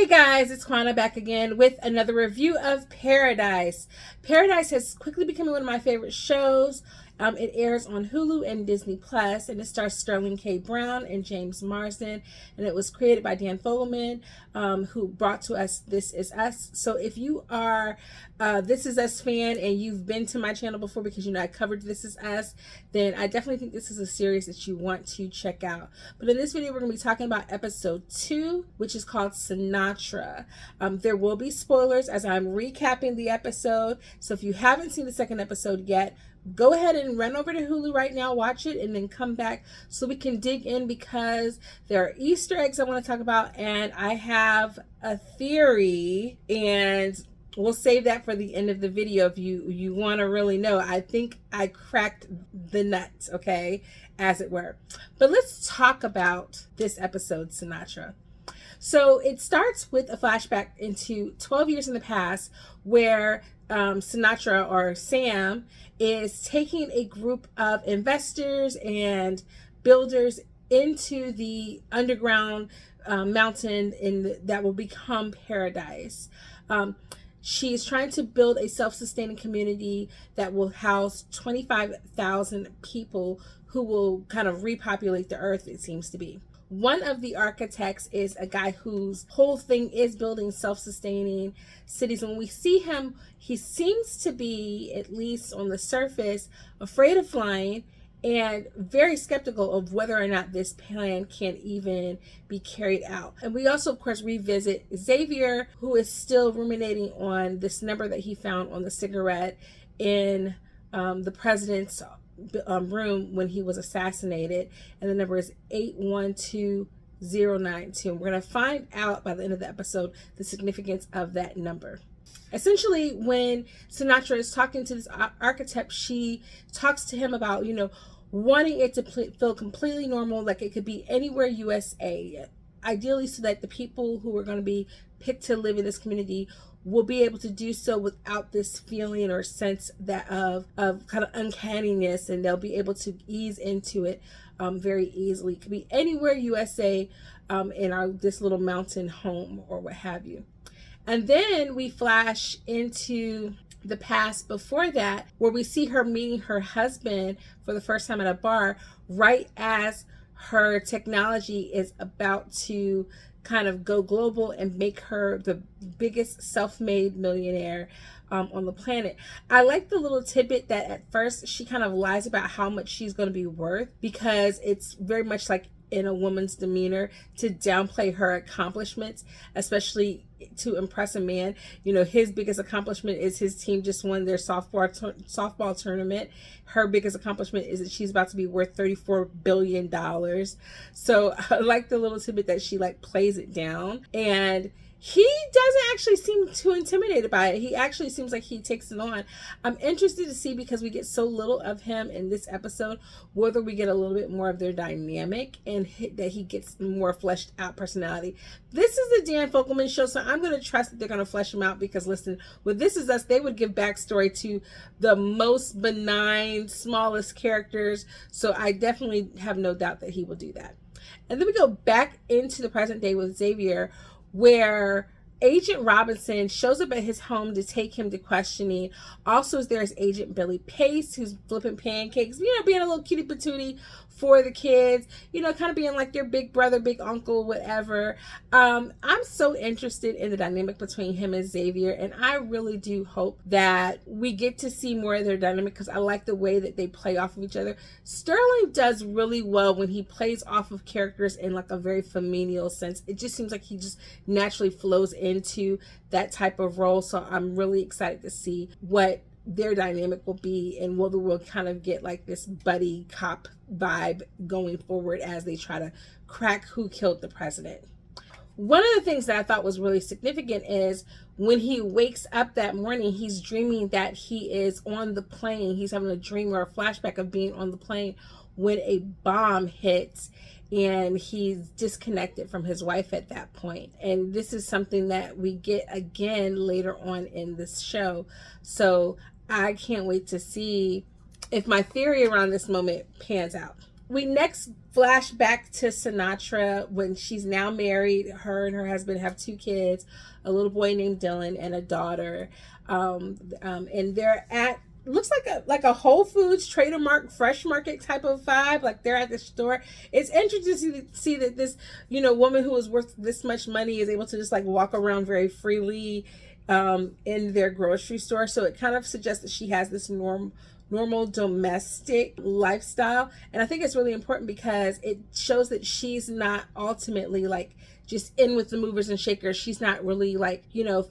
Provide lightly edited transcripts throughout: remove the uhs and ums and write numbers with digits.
Hey guys, it's Kwana back again with another review of Paradise. Paradise has quickly become one of my favorite shows. It airs on Hulu and Disney Plus, and it stars Sterling K. Brown and James Marsden, and it was created by Dan Fogelman, who brought to us This Is Us. So if you are This Is Us fan and you've been to my channel before because you know I covered This Is Us, then I definitely think this is a series that you want to check out. But in this video, we're going to be talking about episode 2, which is called Sinatra. There will be spoilers as I'm recapping the episode, so if you haven't seen the second episode yet, go ahead and run over to Hulu right now, watch it, and then come back so we can dig in, because there are Easter eggs I want to talk about, and I have a theory, and we'll save that for the end of the video if you want to really know. I think I cracked the nuts, okay, as it were. But let's talk about this episode, Sinatra. So it starts with a flashback into 12 years in the past, where Sinatra, or Sam, is taking a group of investors and builders into the underground mountain that will become Paradise. She's trying to build a self-sustaining community that will house 25,000 people who will kind of repopulate the earth, it seems to be. One of the architects is a guy whose whole thing is building self-sustaining cities. When we see him, he seems to be, at least on the surface, afraid of flying and very skeptical of whether or not this plan can even be carried out. And we also, of course, revisit Xavier, who is still ruminating on this number that he found on the cigarette in the president's room when he was assassinated, and the number is 812092. We're going to find out by the end of the episode the significance of that number. Essentially, when Sinatra is talking to this architect, she talks to him about, wanting it to feel completely normal, like it could be anywhere USA, ideally so that the people who are going to be picked to live in this community will be able to do so without this feeling or sense that of kind of uncanniness, and they'll be able to ease into it very easily. It could be anywhere USA in this little mountain home or what have you. And then we flash into the past before that, where we see her meeting her husband for the first time at a bar, right as her technology is about to kind of go global and make her the biggest self-made millionaire on the planet. I like the little tidbit that at first she kind of lies about how much she's going to be worth, because it's very much like in a woman's demeanor to downplay her accomplishments, especially to impress a man. His biggest accomplishment is his team just won their softball tournament. Her biggest accomplishment is that she's about to be worth $34 billion. So I like the little tidbit that she plays it down, and he doesn't actually seem too intimidated by it. He actually seems like he takes it on. I'm interested to see, because we get so little of him in this episode, whether we get a little bit more of their dynamic and that he gets more fleshed out personality. This is a Dan Fogelman show, so I'm going to trust that they're going to flesh him out, because listen, with This Is Us, they would give backstory to the most benign, smallest characters. So I definitely have no doubt that he will do that. And then we go back into the present day with Xavier, where Agent Robinson shows up at his home to take him to questioning. Also, there's Agent Billy Pace, who's flipping pancakes, being a little cutie patootie for the kids, kind of being like their big brother, big uncle, whatever. I'm so interested in the dynamic between him and Xavier, and I really do hope that we get to see more of their dynamic, because I like the way that they play off of each other. Sterling does really well when he plays off of characters in a very familial sense. It just seems like he just naturally flows into that type of role. So I'm really excited to see what their dynamic will be, and whether we'll kind of get this buddy cop vibe going forward as they try to crack who killed the president. One of the things that I thought was really significant is when he wakes up that morning, he's dreaming that he is on the plane. He's having a dream or a flashback of being on the plane when a bomb hits, and he's disconnected from his wife at that point. And this is something that we get again later on in this show. So I can't wait to see if my theory around this moment pans out. We next flash back to Sinatra when she's now married. Her and her husband have 2 kids, a little boy named Dylan and a daughter. And they're at, looks like a Whole Foods, Trader Mark, Fresh Market type of vibe. Like they're at the store. It's interesting to see that this, woman who is worth this much money is able to just like walk around very freely in their grocery store. So it kind of suggests that she has this normal domestic lifestyle. And I think it's really important because it shows that she's not ultimately like just in with the movers and shakers. She's not really like,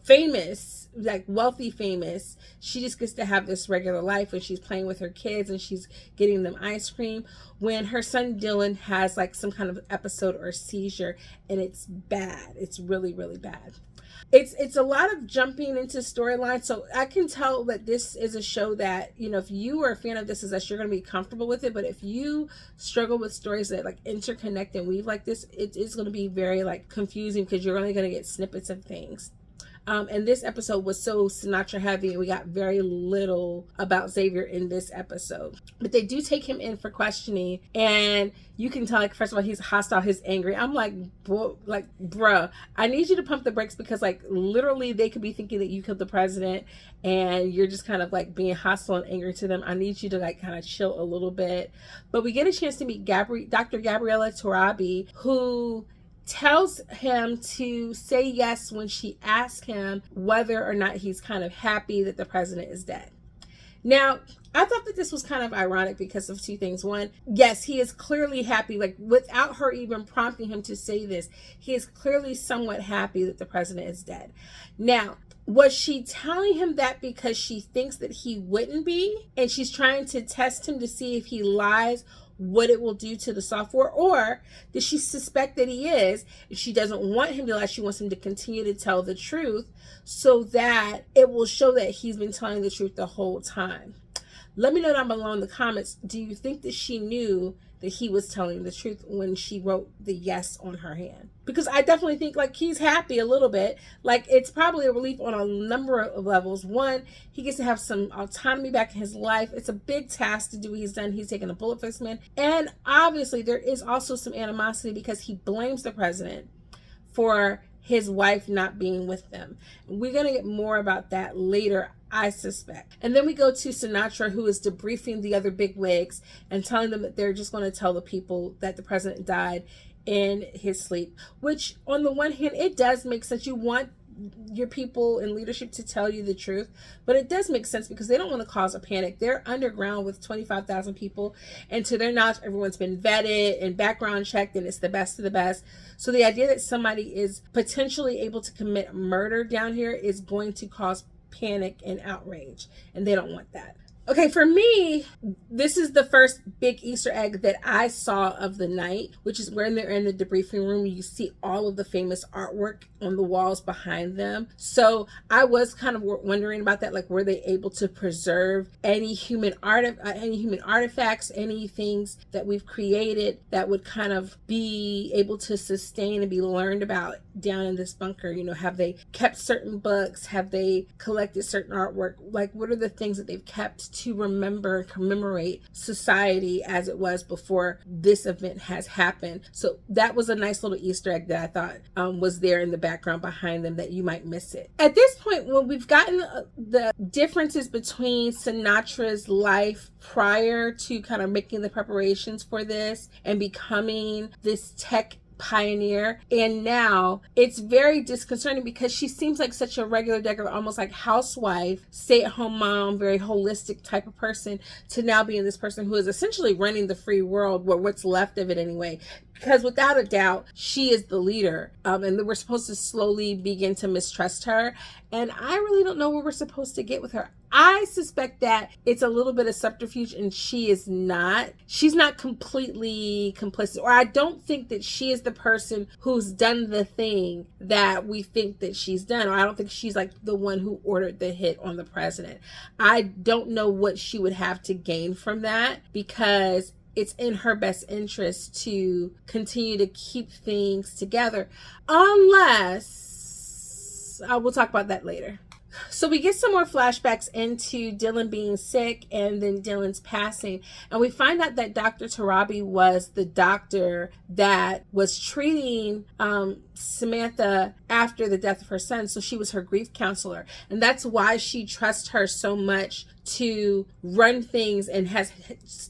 famous, like wealthy famous. She just gets to have this regular life when she's playing with her kids and she's getting them ice cream, when her son Dylan has like some kind of episode or seizure, and it's bad. It's really, really bad. It's a lot of jumping into storylines, so I can tell that this is a show that, if you are a fan of This Is Us, you're going to be comfortable with it. But if you struggle with stories that like interconnect and weave like this, it is going to be very like confusing because you're only going to get snippets of things. And this episode was so Sinatra heavy, and we got very little about Xavier in this episode. But they do take him in for questioning, and you can tell, like, first of all, he's hostile, he's angry. I'm like, bruh, I need you to pump the brakes, because like literally they could be thinking that you killed the president and you're just kind of like being hostile and angry to them. I need you to like kind of chill a little bit. But we get a chance to meet Dr. Gabriella Torabi, who tells him to say yes when she asks him whether or not he's kind of happy that the president is dead. Now, I thought that this was kind of ironic because of 2 things. One, yes, he is clearly happy, like without her even prompting him to say this, he is clearly somewhat happy that the president is dead. Now, was she telling him that because she thinks that he wouldn't be, and she's trying to test him to see if he lies, what it will do to the software? Or does she suspect that he is, and she doesn't want him to lie? She wants him to continue to tell the truth so that it will show that he's been telling the truth the whole time. Let me know down below in the comments, do you think that she knew that he was telling the truth when she wrote the yes on her hand? Because I definitely think like he's happy a little bit. Like it's probably a relief on a number of levels. One, he gets to have some autonomy back in his life. It's a big task to do what he's done. He's taken a bullet for this man. And obviously there is also some animosity because he blames the president for his wife not being with them. We're going to get more about that later, I suspect. And then we go to Sinatra, who is debriefing the other bigwigs and telling them that they're just going to tell the people that the president died in his sleep, which on the one hand, it does make sense. You want your people in leadership to tell you the truth, but it does make sense because they don't want to cause a panic. They're underground with 25,000 people, and to their knowledge, everyone's been vetted and background checked, and it's the best of the best. So the idea that somebody is potentially able to commit murder down here is going to cause panic and outrage, and they don't want that. Okay, for me, this is the first big Easter egg that I saw of the night, which is when they're in the debriefing room. You see all of the famous artwork on the walls behind them. So I was kind of wondering about that. Like, were they able to preserve any human artifacts, any things that we've created that would kind of be able to sustain and be learned about down in this bunker? Have they kept certain books? Have they collected certain artwork? Like, what are the things that they've kept to remember and commemorate society as it was before this event has happened? So that was a nice little Easter egg that I thought was there in the background behind them, that you might miss it. At this point, when we've gotten the differences between Sinatra's life prior to kind of making the preparations for this and becoming this tech pioneer, and now, it's very disconcerting because she seems like such a regular, almost like housewife, stay-at-home mom, very holistic type of person, to now being this person who is essentially running the free world, or what's left of it anyway. Because without a doubt, she is the leader, and we're supposed to slowly begin to mistrust her. And I really don't know what we're supposed to get with her. I suspect that it's a little bit of subterfuge, and she's not completely complicit. Or I don't think that she is the person who's done the thing that we think that she's done. Or I don't think she's like the one who ordered the hit on the president. I don't know what she would have to gain from that, because it's in her best interest to continue to keep things together, unless we'll talk about that later. So we get some more flashbacks into Dylan being sick and then Dylan's passing. And we find out that Dr. Tarabi was the doctor that was treating Samantha after the death of her son. So she was her grief counselor. And that's why she trusts her so much to run things and has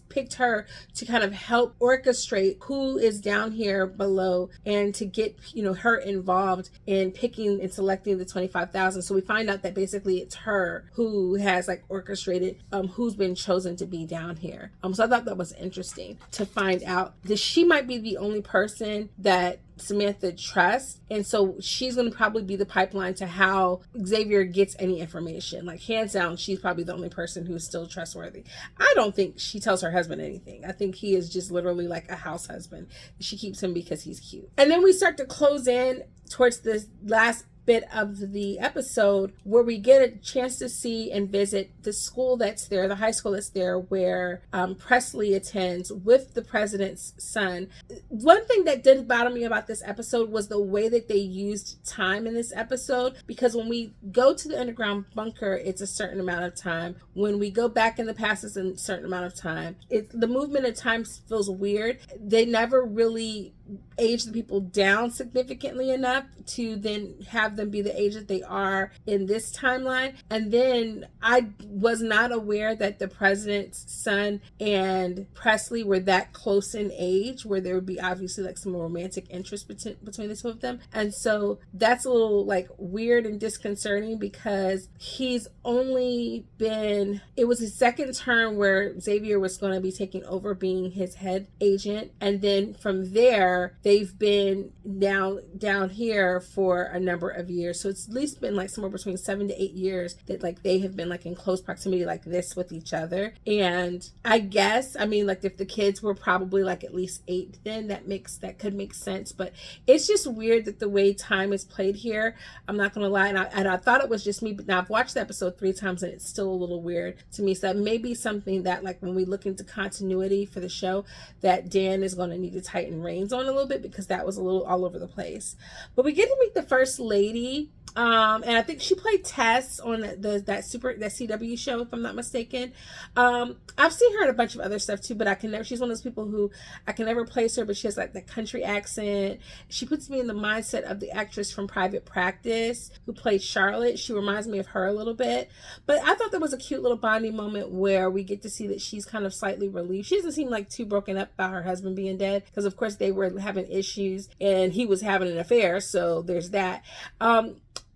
picked her to kind of help orchestrate who is down here below and to get, you know, her involved in picking and selecting the 25,000. So we find out that basically it's her who has like orchestrated who's been chosen to be down here. So I thought that was interesting to find out that she might be the only person that Samantha trusts, and so she's going to probably be the pipeline to how Xavier gets any information. Like, hands down, she's probably the only person who's still trustworthy. I don't think she tells her husband anything. I think he is just literally like a house husband. She keeps him because he's cute. And then we start to close in towards this last bit of the episode where we get a chance to see and visit the school that's there, the high school that's there, where Presley attends with the president's son. One thing that did bother me about this episode was the way that they used time in this episode, because when we go to the underground bunker, it's a certain amount of time. When we go back in the past, it's a certain amount of time. The movement of time feels weird. They never really age the people down significantly enough to then have them be the age that they are in this timeline. And then I was not aware that the president's son and Presley were that close in age where there would be obviously like some romantic interest between the two of them. And so that's a little like weird and disconcerting, because he's only been, it was his second term where Xavier was going to be taking over being his head agent. And then from there, they've been down here for a number of years. So it's at least been like somewhere between 7 to 8 years that like they have been like in close proximity like this with each other. And I guess, I mean, like if the kids were probably like at least 8, then that could make sense. But it's just weird that the way time is played here. I'm not gonna lie, and I thought it was just me, but now I've watched the episode 3 times and it's still a little weird to me. So that may be something that like when we look into continuity for the show, that Dan is going to need to tighten reins on a little bit, because that was a little all over the place. But we get to meet the first lady, and I think she played Tess on that CW show, if I'm not mistaken. I've seen her in a bunch of other stuff too, but she's one of those people who I can never place her, but she has like the country accent. She puts me in the mindset of the actress from Private Practice who played Charlotte. She reminds me of her a little bit. But I thought there was a cute little bonding moment where we get to see that she's kind of slightly relieved. She doesn't seem like too broken up about her husband being dead, because of course they were having issues and he was having an affair, so there's that.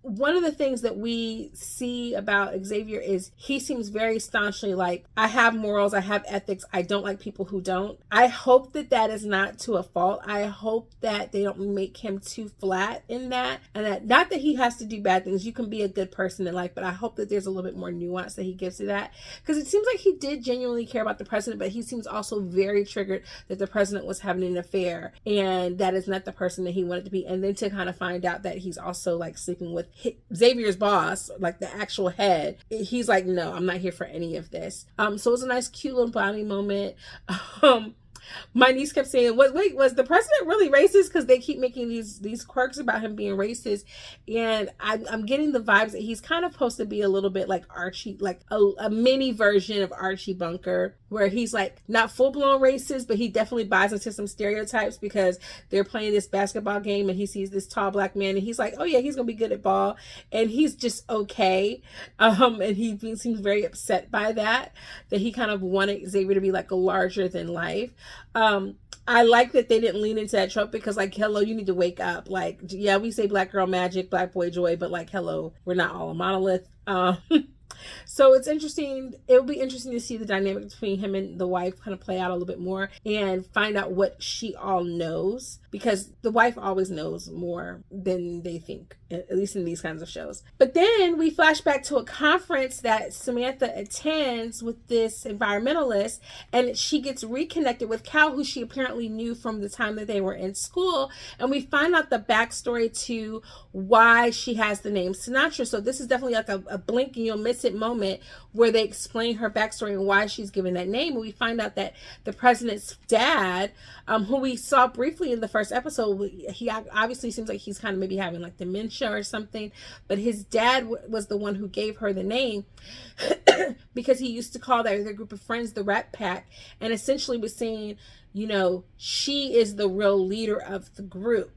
One of the things that we see about Xavier is he seems very staunchly like, I have morals, I have ethics, I don't like people who don't. I hope that is not to a fault. I hope that they don't make him too flat in that, and that not that he has to do bad things. You can be a good person in life, but I hope that there's a little bit more nuance that he gives to that, because it seems like he did genuinely care about the president, but he seems also very triggered that the president was having an affair and that is not the person that he wanted to be. And then to kind of find out that he's also like sleeping with Xavier's boss, like the actual head, he's like, no, I'm not here for any of this. So it was a nice, cute little bonding moment. My niece kept saying, wait, was the president really racist? Because they keep making these quirks about him being racist. And I'm getting the vibes that he's kind of supposed to be a little bit like Archie, like a mini version of Archie Bunker, where he's like not full-blown racist, but he definitely buys into some stereotypes because they're playing this basketball game and he sees this tall black man and he's like, oh yeah, he's gonna be good at ball, and he's just okay. And he seems very upset by that he kind of wanted Xavier to be like a larger than life. I like that they didn't lean into that trope, because like, hello, you need to wake up. Like, yeah, we say black girl magic, black boy joy, but like, hello, we're not all a monolith. So it's interesting. It will be interesting to see the dynamic between him and the wife kind of play out a little bit more and find out what she all knows, because the wife always knows more than they think, at least in these kinds of shows. But then we flash back to a conference that Samantha attends with this environmentalist, and she gets reconnected with Cal, who she apparently knew from the time that they were in school. And we find out the backstory to why she has the name Sinatra. So this is definitely like a blink and you'll miss it moment moment where they explain her backstory and why she's given that name. And we find out that the president's dad, who we saw briefly in the first episode, he obviously seems like he's kind of maybe having like dementia or something, but his dad was the one who gave her the name because he used to call their group of friends the Rat Pack, and essentially was saying, you know, she is the real leader of the group.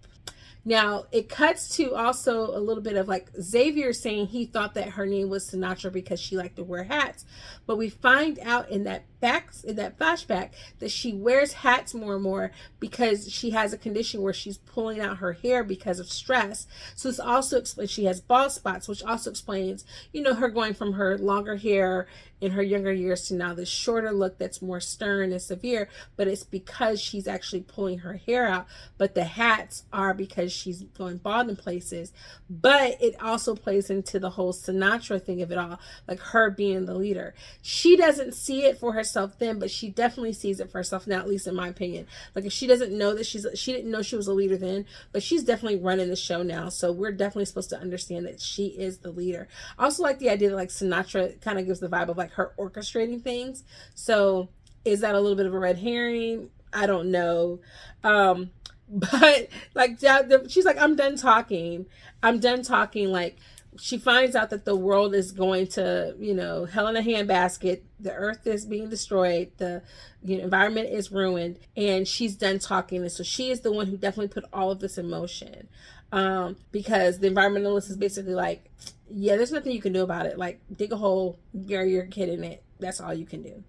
Now, it cuts to also a little bit of like Xavier saying he thought that her name was Sinatra because she liked to wear hats. But we find out in that flashback that she wears hats more and more because she has a condition where she's pulling out her hair because of stress. So this also explains she has bald spots, which also explains, you know, her going from her longer hair in her younger years to now this shorter look that's more stern and severe. But it's because she's actually pulling her hair out. But the hats are because she's going bald in places. But it also plays into the whole Sinatra thing of it all, like her being the leader. She doesn't see it for herself then, but she definitely sees it for herself now, at least in my opinion. Like, if she doesn't know that she didn't know she was a leader then, but she's definitely running the show now. So we're definitely supposed to understand that she is the leader. I also like the idea that like Sinatra kind of gives the vibe of like her orchestrating things. So is that a little bit of a red herring? I don't know. But like, she's like, I'm done talking. Like, she finds out that the world is going to, you know, hell in a handbasket. The earth is being destroyed. The environment is ruined, and she's done talking. And so she is the one who definitely put all of this in motion. Because the environmentalist is basically like, yeah, there's nothing you can do about it. Like, dig a hole, bury your kid in it. That's all you can do.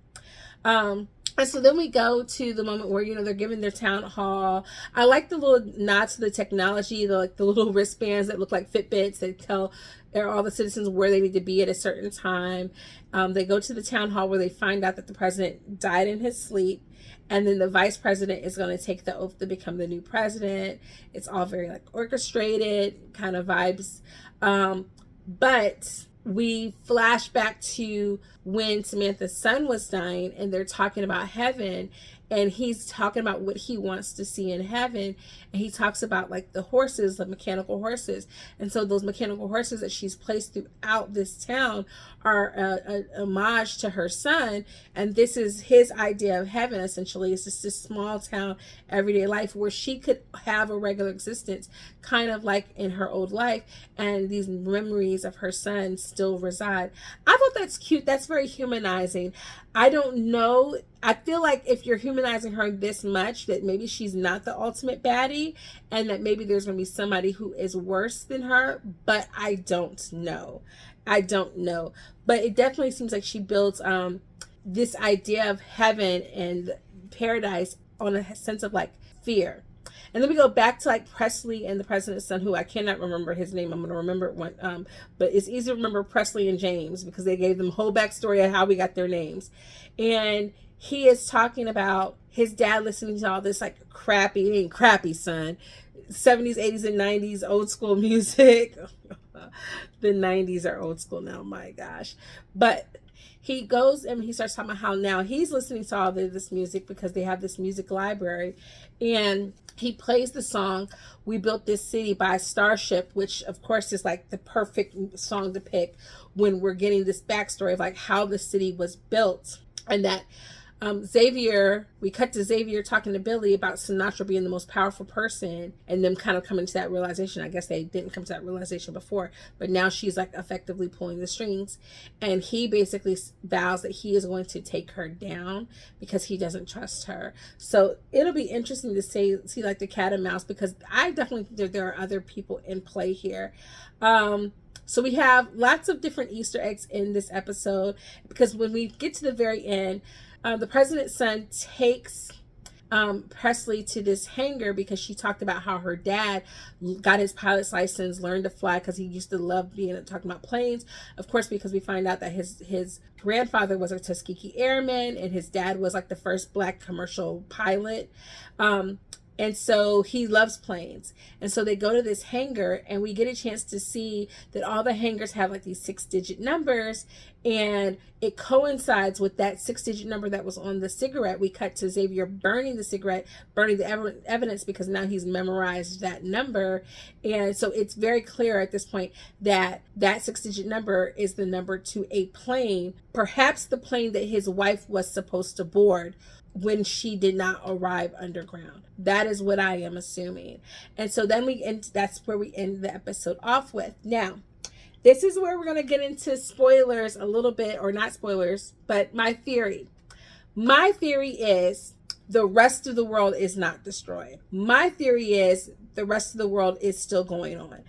And so then we go to the moment where, you know, they're giving their town hall. I like the little nods to the technology, the little wristbands that look like Fitbits that tell all the citizens where they need to be at a certain time. They go to the town hall where they find out that the president died in his sleep. And then the vice president is going to take the oath to become the new president. It's all very like orchestrated kind of vibes. But we flash back to when Samantha's son was dying, and they're talking about heaven, and he's talking about what he wants to see in heaven. And he talks about like the horses, the mechanical horses. And so those mechanical horses that she's placed throughout this town are a homage to her son. And this is his idea of heaven, essentially. It's just this small town, everyday life where she could have a regular existence, kind of like in her old life. And these memories of her son still reside. I thought that's cute. That's very humanizing. I don't know. I feel like if you're humanizing her this much, that maybe she's not the ultimate baddie, and that maybe there's going to be somebody who is worse than her, but I don't know. But it definitely seems like she builds this idea of heaven and paradise on a sense of like fear. And then we go back to like Presley and the president's son, who I cannot remember his name. I'm going to remember it one. But it's easy to remember Presley and James because they gave them a whole backstory of how we got their names. And he is talking about his dad listening to all this like crappy, son, 70s, 80s, and 90s old school music. The 90s are old school now, my gosh. But he goes and he starts talking about how now he's listening to all this music because they have this music library. And he plays the song "We Built This City" by Starship, which of course is like the perfect song to pick when we're getting this backstory of like how the city was built. And that we cut to Xavier talking to Billy about Sinatra being the most powerful person, and them kind of coming to that realization. I guess they didn't come to that realization before, but now she's like effectively pulling the strings. And he basically vows that he is going to take her down because he doesn't trust her. So it'll be interesting to see like the cat and mouse, because I definitely think that there are other people in play here. So we have lots of different Easter eggs in this episode, because when we get to the very end, the president's son takes Presley to this hangar because she talked about how her dad got his pilot's license, learned to fly because he used to love talking about planes. Of course, because we find out that his grandfather was a Tuskegee Airman, and his dad was like the first Black commercial pilot. And so he loves planes. And so they go to this hangar, and we get a chance to see that all the hangars have like these 6-digit numbers, and it coincides with that 6-digit number that was on the cigarette. We cut to Xavier burning the cigarette, burning the evidence, because now he's memorized that number. And so it's very clear at this point that that 6-digit number is the number to a plane, perhaps the plane that his wife was supposed to board when she did not arrive underground. That is what I am assuming. And so then that's where we end the episode off with. Now, this is where we're going to get into spoilers a little bit, or not spoilers, but my theory. My theory is the rest of the world is not destroyed. My theory is the rest of the world is still going on.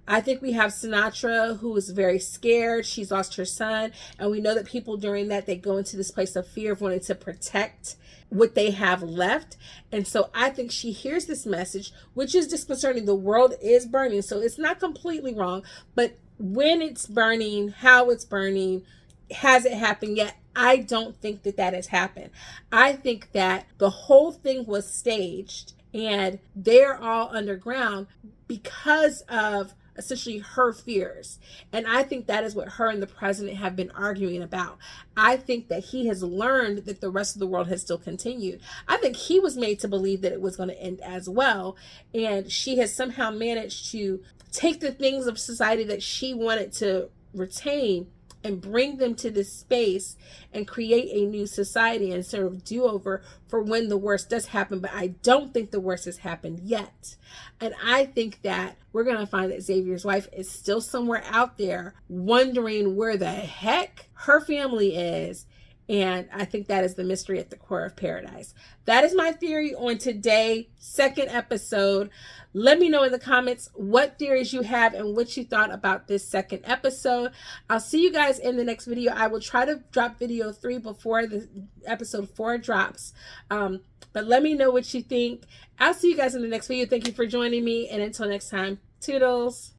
I think we have Sinatra, who is very scared. She's lost her son. And we know that people during that, they go into this place of fear of wanting to protect what they have left. And so I think she hears this message, which is disconcerting. The world is burning. So it's not completely wrong. But when it's burning, how it's burning, has it happened yet? I don't think that has happened. I think that the whole thing was staged, and they're all underground because of essentially her fears. And I think that is what her and the president have been arguing about. I think that he has learned that the rest of the world has still continued. I think he was made to believe that it was going to end as well. And she has somehow managed to take the things of society that she wanted to retain and bring them to this space and create a new society and sort of do-over for when the worst does happen. But I don't think the worst has happened yet. And I think that we're going to find that Xavier's wife is still somewhere out there wondering where the heck her family is. And I think that is the mystery at the core of Paradise. That is my theory on today's second episode. Let me know in the comments what theories you have and what you thought about this second episode. I'll see you guys in the next video. I will try to drop video 3 before the episode 4 drops. But let me know what you think. I'll see you guys in the next video. Thank you for joining me. And until next time, toodles.